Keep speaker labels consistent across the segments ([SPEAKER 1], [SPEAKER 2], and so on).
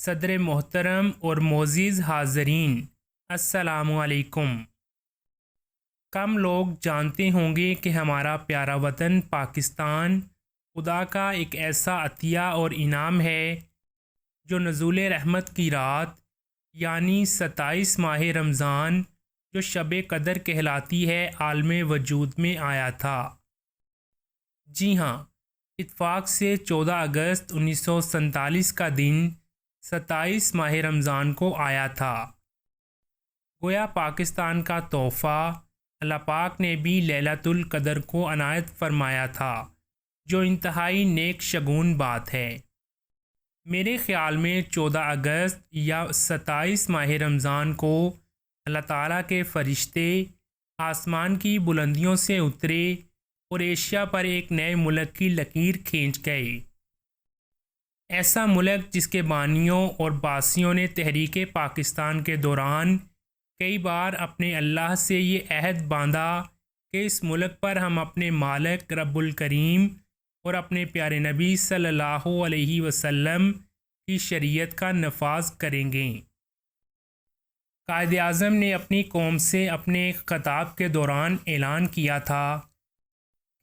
[SPEAKER 1] صدر محترم اور معزز حاضرین، السلام علیکم۔ کم لوگ جانتے ہوں گے کہ ہمارا پیارا وطن پاکستان خدا کا ایک ایسا عطیہ اور انعام ہے جو نزول رحمت کی رات یعنی 27 ماہ رمضان جو شب قدر کہلاتی ہے عالم وجود میں آیا تھا۔ جی ہاں، اتفاق سے 14 اگست 1947 کا دن 27 ماہ رمضان کو آیا تھا۔ گویا پاکستان کا تحفہ اللہ پاک نے بھی لیلۃ القدر کو عنایت فرمایا تھا، جو انتہائی نیک شگون بات ہے۔ میرے خیال میں 14 اگست یا 27 ماہ رمضان کو اللہ تعالیٰ کے فرشتے آسمان کی بلندیوں سے اترے اور ایشیا پر ایک نئے ملک کی لکیر کھینچ گئے۔ ایسا ملک جس کے بانیوں اور باسیوں نے تحریک پاکستان کے دوران کئی بار اپنے اللہ سے یہ عہد باندھا کہ اس ملک پر ہم اپنے مالک رب الکریم اور اپنے پیارے نبی صلی اللہ علیہ وسلم کی شریعت کا نفاذ کریں گے۔ قائد اعظم نے اپنی قوم سے اپنے خطاب کے دوران اعلان کیا تھا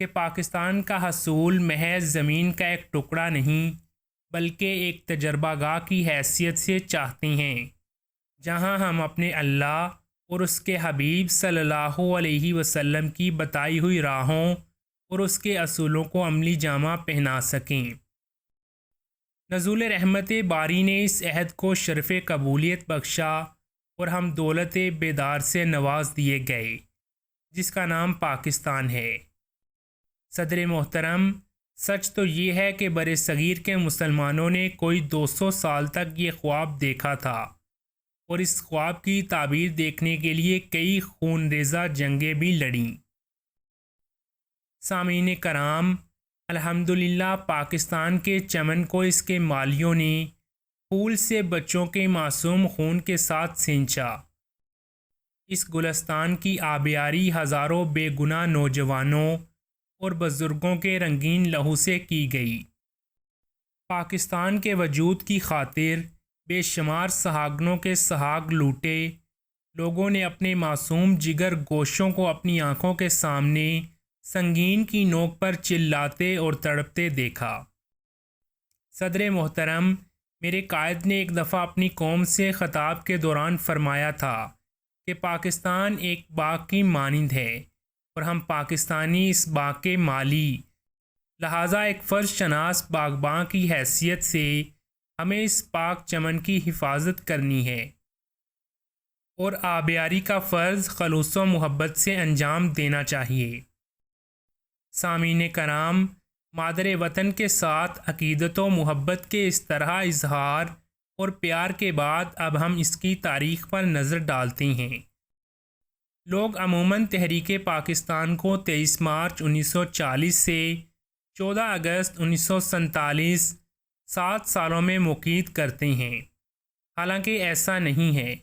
[SPEAKER 1] کہ پاکستان کا حصول محض زمین کا ایک ٹکڑا نہیں بلکہ ایک تجربہ گاہ کی حیثیت سے چاہتے ہیں، جہاں ہم اپنے اللہ اور اس کے حبیب صلی اللہ علیہ وسلم کی بتائی ہوئی راہوں اور اس کے اصولوں کو عملی جامہ پہنا سکیں۔ نزول رحمت باری نے اس عہد کو شرف قبولیت بخشا اور ہم دولت بیدار سے نواز دیے گئے جس کا نام پاکستان ہے۔ صدر محترم، سچ تو یہ ہے کہ بر صغیر کے مسلمانوں نے کوئی 200 سال تک یہ خواب دیکھا تھا اور اس خواب کی تعبیر دیکھنے کے لیے کئی خون ریزہ جنگیں بھی لڑیں۔ سامعین کرام، الحمدللہ پاکستان کے چمن کو اس کے مالیوں نے پھول سے بچوں کے معصوم خون کے ساتھ سینچا۔ اس گلستان کی آبیاری ہزاروں بے گناہ نوجوانوں اور بزرگوں کے رنگین لہو سے کی گئی۔ پاکستان کے وجود کی خاطر بے شمار سہاگنوں کے سہاگ لوٹے، لوگوں نے اپنے معصوم جگر گوشوں کو اپنی آنکھوں کے سامنے سنگین کی نوک پر چلاتے اور تڑپتے دیکھا۔ صدر محترم، میرے قائد نے ایک دفعہ اپنی قوم سے خطاب کے دوران فرمایا تھا کہ پاکستان ایک باغ کی مانند ہے اور ہم پاکستانی اس باغ کے مالی، لہٰذا ایک فرض شناس باغباں کی حیثیت سے ہمیں اس پاک چمن کی حفاظت کرنی ہے اور آبیاری کا فرض خلوص و محبت سے انجام دینا چاہیے۔ سامعین کرام، مادر وطن کے ساتھ عقیدت و محبت کے اس طرح اظہار اور پیار کے بعد اب ہم اس کی تاریخ پر نظر ڈالتے ہیں۔ لوگ عموماً تحریک پاکستان کو 23 مارچ 1940 سے 14 اگست 1947 7 سالوں میں مقید کرتے ہیں، حالانکہ ایسا نہیں ہے۔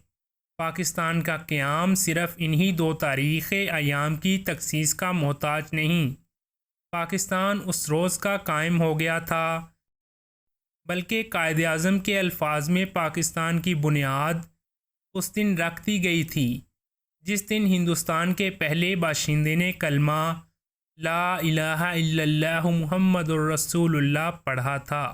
[SPEAKER 1] پاکستان کا قیام صرف انہی 2 تاریخی ایام کی تخصیص کا محتاج نہیں۔ پاکستان اس روز کا قائم ہو گیا تھا، بلکہ قائد اعظم کے الفاظ میں پاکستان کی بنیاد اس دن رکھ دی گئی تھی جس دن ہندوستان کے پہلے باشندے نے کلمہ لا الہ الا اللہ محمد الرسول اللہ پڑھا تھا۔